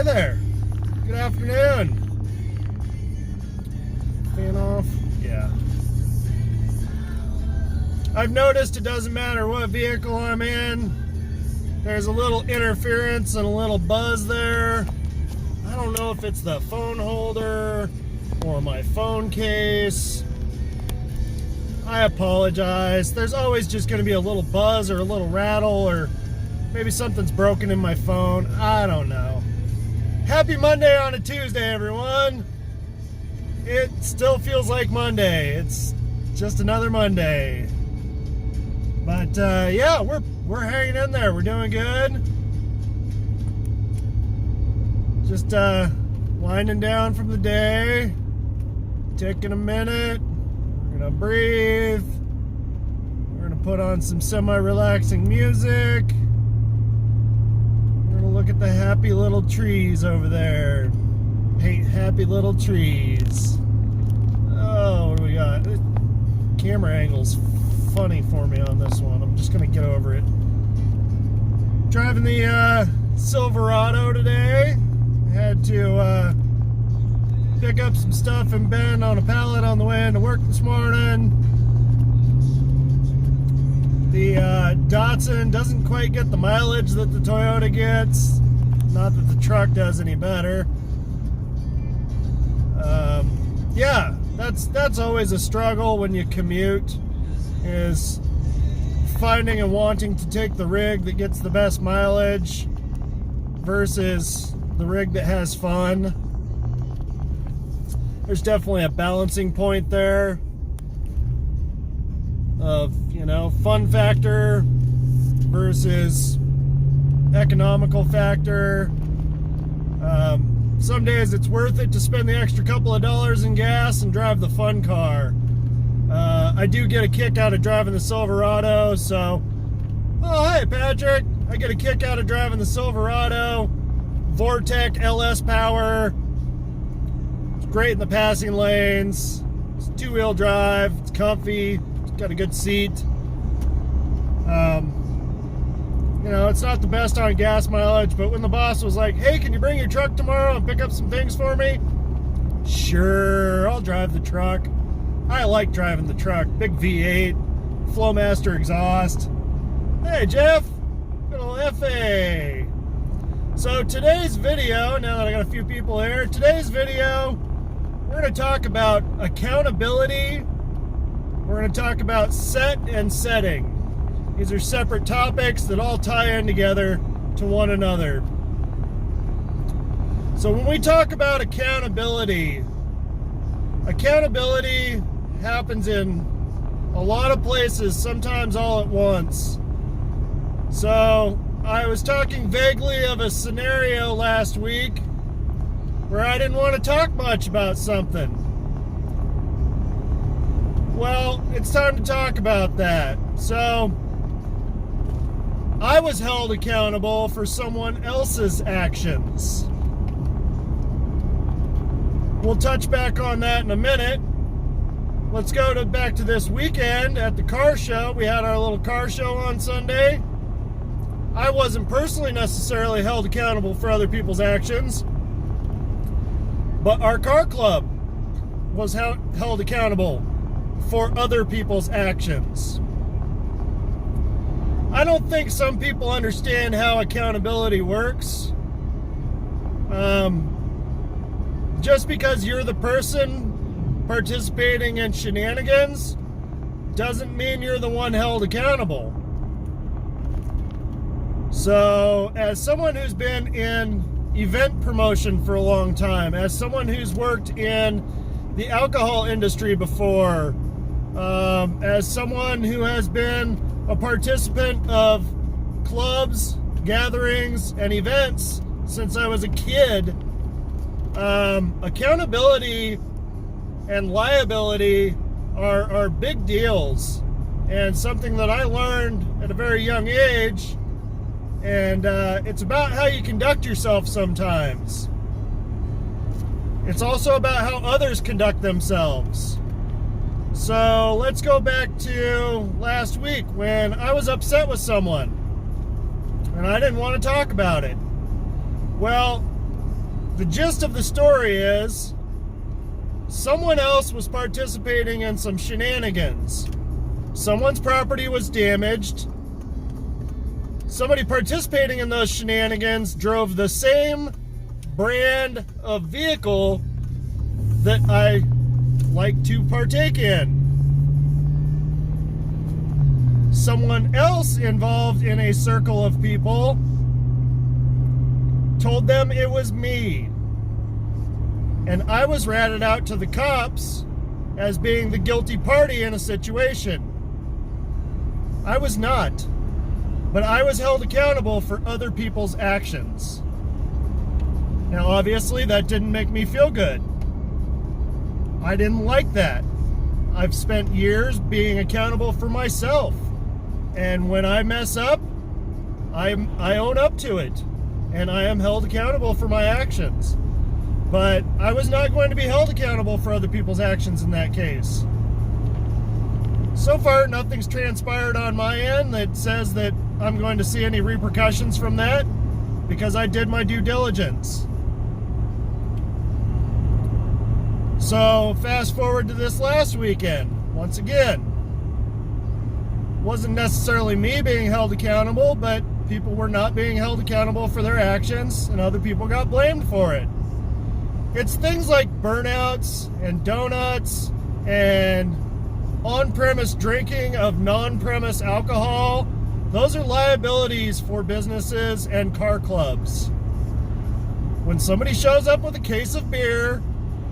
Hey there. Good afternoon. Fan off. Yeah. I've noticed it doesn't matter what vehicle I'm in. There's a little interference and a little buzz there. I don't know if it's the phone holder or my phone case. I apologize. There's always just going to be a little buzz or a little rattle, or maybe something's broken in my phone. I don't know. Happy Monday on a Tuesday, everyone. It still feels like Monday. It's just another Monday. But yeah, we're hanging in there. We're doing good. Just winding down from the day. Taking a minute. We're gonna breathe. We're gonna put on some semi-relaxing music. We're gonna look at the happy little trees over there. Paint happy little trees. Oh, what do we got? The camera angle's funny for me on this one. I'm just gonna get over it. Driving the Silverado today. Had to pick up some stuff in Bend on a pallet on the way into work this morning. The Datsun doesn't quite get the mileage that the Toyota gets. Not that the truck does any better. Yeah, that's always a struggle when you commute, is finding and wanting to take the rig that gets the best mileage versus the rig that has fun. There's definitely a balancing point there of, fun factor versus economical factor. Some days it's worth it to spend the extra couple of dollars in gas and drive the fun car. I do get a kick out of driving the Silverado, so... Oh, hey, Patrick! I get a kick out of driving the Silverado. Vortec LS power. It's great in the passing lanes. It's two-wheel drive. It's comfy. It's got a good seat. It's not the best on gas mileage, but when the boss was like, hey, can you bring your truck tomorrow and pick up some things for me? Sure, I'll drive the truck. I like driving the truck. Big V8, Flowmaster exhaust. Hey, Jeff. Good old FA. So today's video, now that I got a few people here, today's video, we're going to talk about accountability. We're going to talk about set and setting. These are separate topics that all tie in together to one another. So when we talk about accountability happens in a lot of places, sometimes all at once. So I was talking vaguely of a scenario last week where I didn't want to talk much about something. Well, it's time to talk about that. So I was held accountable for someone else's actions. We'll touch back on that in a minute. Let's go back to this weekend at the car show. We had our little car show on Sunday. I wasn't personally necessarily held accountable for other people's actions, but our car club was held accountable for other people's actions. I don't think some people understand how accountability works. Just because you're the person participating in shenanigans doesn't mean you're the one held accountable. So, as someone who's been in event promotion for a long time, as someone who's worked in the alcohol industry before, as someone who has been a participant of clubs, gatherings, and events since I was a kid, accountability and liability are big deals, and something that I learned at a very young age. And it's about how you conduct yourself sometimes. It's also about how others conduct themselves. So let's go back to last week when I was upset with someone and I didn't want to talk about it. Well, The gist of the story is someone else was participating in some shenanigans. Someone's property was damaged. Somebody participating in those shenanigans drove the same brand of vehicle that I like to partake in. Someone else involved in a circle of people told them it was me. And I was ratted out to the cops as being the guilty party in a situation. I was not. But I was held accountable for other people's actions. Now, obviously, that didn't make me feel good. I didn't like that. I've spent years being accountable for myself. And when I mess up, I own up to it. And I am held accountable for my actions. But I was not going to be held accountable for other people's actions in that case. So far, nothing's transpired on my end that says that I'm going to see any repercussions from that because I did my due diligence. So, fast forward to this last weekend. Once again, wasn't necessarily me being held accountable, but people were not being held accountable for their actions, and other people got blamed for it. It's things like burnouts and donuts and on-premise drinking of non-premise alcohol. Those are liabilities for businesses and car clubs. When somebody shows up with a case of beer,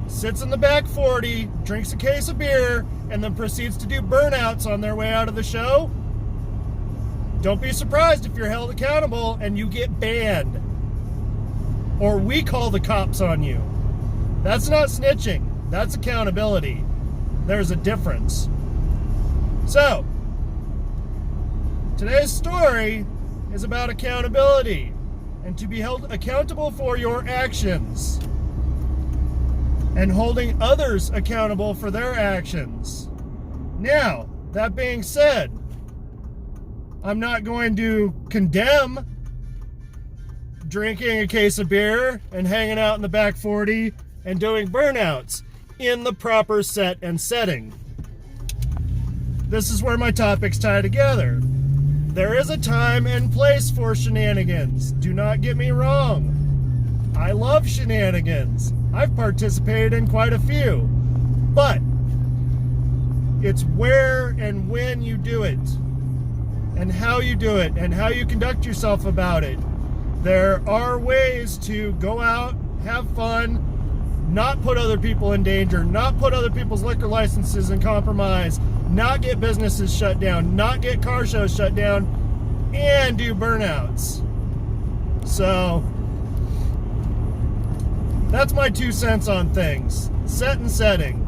sits in the back 40, drinks a case of beer, and then proceeds to do burnouts on their way out of the show, don't be surprised if you're held accountable and you get banned. Or we call the cops on you. That's not snitching. That's accountability. There's a difference. So, today's story is about accountability and to be held accountable for your actions and holding others accountable for their actions. Now, that being said, I'm not going to condemn drinking a case of beer and hanging out in the back 40 and doing burnouts in the proper set and setting. This is where my topics tie together. There is a time and place for shenanigans. Do not get me wrong. I love shenanigans. I've participated in quite a few. But it's where and when you do it, and how you do it, and how you conduct yourself about it. There are ways to go out, have fun, not put other people in danger, not put other people's liquor licenses in compromise, not get businesses shut down, not get car shows shut down, and do burnouts. So, that's my 2 cents on things. Set and setting.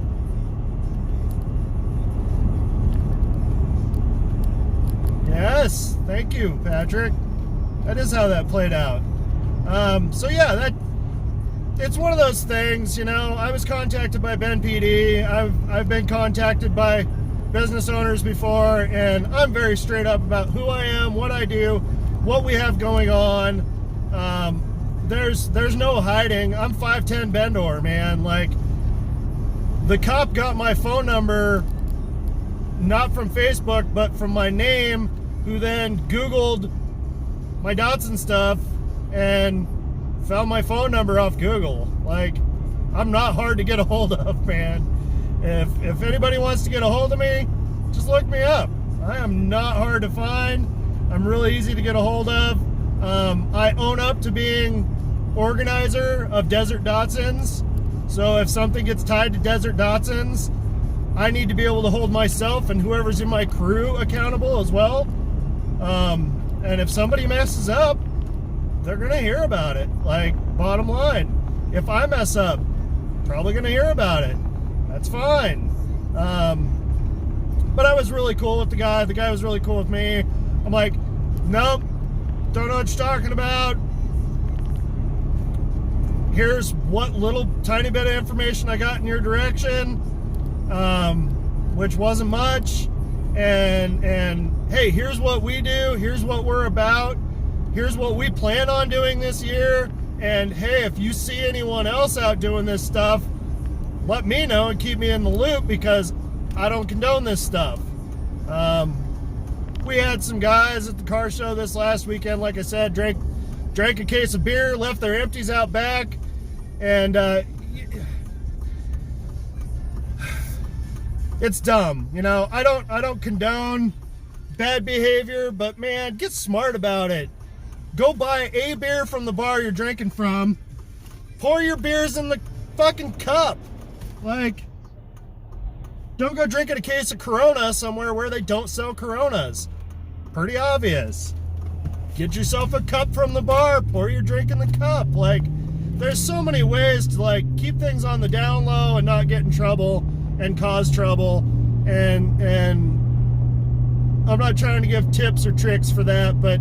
Yes, thank you, Patrick. That is how that played out. So yeah, it's one of those things, you know. I was contacted by Ben PD. I've been contacted by business owners before, and I'm very straight up about who I am, what I do, what we have going on. There's no hiding. I'm 5'10" Bendor, man. Like, the cop got my phone number not from Facebook, but from my name, who then Googled my Datsun stuff and found my phone number off Google. Like, I'm not hard to get a hold of, man. If anybody wants to get a hold of me, just look me up. I am not hard to find. I'm really easy to get a hold of. I own up to being organizer of Desert Datsuns. So if something gets tied to Desert Datsuns, I need to be able to hold myself and whoever's in my crew accountable as well. And if somebody messes up, they're going to hear about it. Like, bottom line, if I mess up, probably going to hear about it. That's fine. But I was really cool with the guy. The guy was really cool with me. I'm like, nope, don't know what you're talking about. Here's what little tiny bit of information I got in your direction, which wasn't much. And hey, here's what we do. Here's what we're about. Here's what we plan on doing this year. And hey, if you see anyone else out doing this stuff, let me know and keep me in the loop, because I don't condone this stuff. We had some guys at the car show this last weekend, like I said, drank a case of beer, left their empties out back, and it's dumb. You know, I don't condone bad behavior, but man, get smart about it. Go buy a beer from the bar you're drinking from. Pour your beers in the fucking cup. Like, don't go drinking a case of Corona somewhere where they don't sell Coronas. Pretty obvious. Get yourself a cup from the bar. Pour your drink in the cup. Like, there's so many ways to, like, keep things on the down low and not get in trouble and cause trouble. And I'm not trying to give tips or tricks for that, but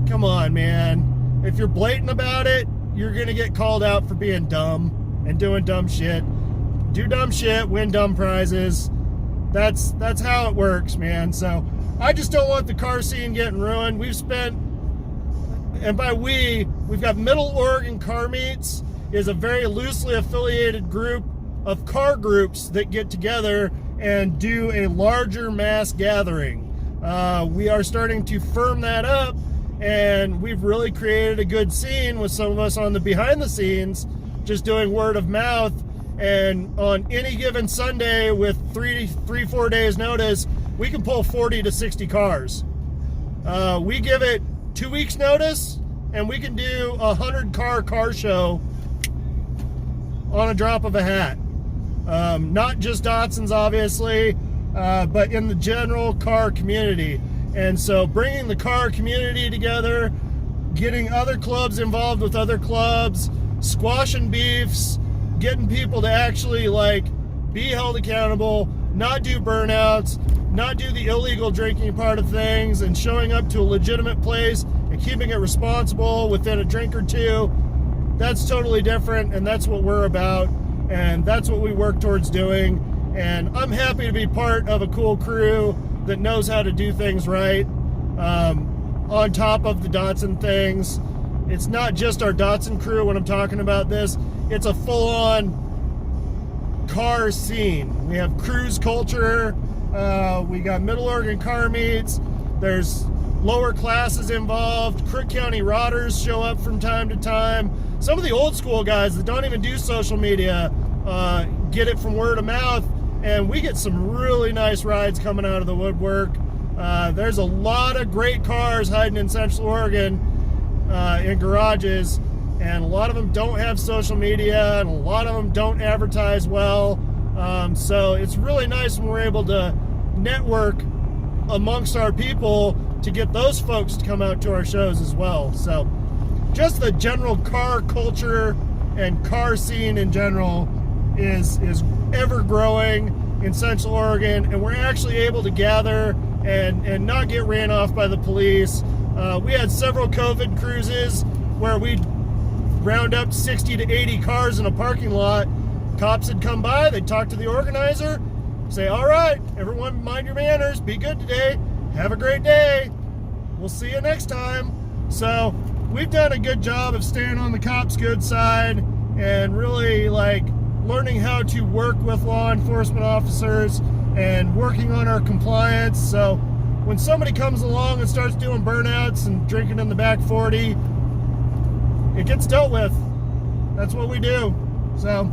come on, man. If you're blatant about it, you're going to get called out for being dumb and doing dumb shit. Do dumb shit, win dumb prizes. That's how it works, man. So I just don't want the car scene getting ruined. We've got Middle Oregon Car Meets, is a very loosely affiliated group of car groups that get together and do a larger mass gathering. We are starting to firm that up, and we've really created a good scene with some of us on the behind the scenes, just doing word of mouth. And on any given Sunday with 3-4 days notice, we can pull 40 to 60 cars. We give it 2 weeks notice, and we can do a 100-car show on a drop of a hat. Not just Datsuns, obviously, but in the general car community. And so bringing the car community together, getting other clubs involved with other clubs, squashing beefs, getting people to actually, like, be held accountable, not do burnouts, not do the illegal drinking part of things, and showing up to a legitimate place and keeping it responsible within a drink or two. That's totally different, and that's what we're about, and that's what we work towards doing. And I'm happy to be part of a cool crew that knows how to do things right. On top of the Datsun things, it's not just our Datsun crew when I'm talking about this. It's a full-on car scene. We have cruise culture. We got Middle Oregon Car Meets. There's lower classes involved. Crook County Rodders show up from time to time. Some of the old school guys that don't even do social media get it from word of mouth, and we get some really nice rides coming out of the woodwork. There's a lot of great cars hiding in Central Oregon in garages, and a lot of them don't have social media, and a lot of them don't advertise well. So it's really nice when we're able to network amongst our people to get those folks to come out to our shows as well. So just the general car culture and car scene in general is ever growing in Central Oregon, and we're actually able to gather and not get ran off by the police. We had several COVID cruises where we'd round up 60 to 80 cars in a parking lot. Cops would come by, they'd talk to the organizer, say, all right, everyone mind your manners, be good today, have a great day, we'll see you next time. So we've done a good job of staying on the cops' good side and really, like, learning how to work with law enforcement officers and working on our compliance. So when somebody comes along and starts doing burnouts and drinking in the back 40, it gets dealt with. That's what we do. So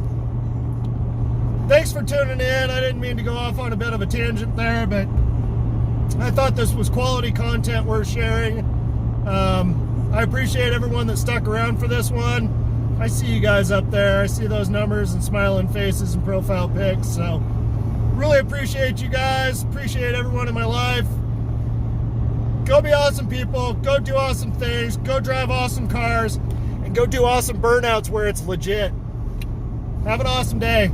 thanks for tuning in. I didn't mean to go off on a bit of a tangent there, but I thought this was quality content worth sharing. I appreciate everyone that stuck around for this one. I see you guys up there. I see those numbers and smiling faces and profile pics. So really appreciate you guys. Appreciate everyone in my life. Go be awesome people. Go do awesome things. Go drive awesome cars. And go do awesome burnouts where it's legit. Have an awesome day.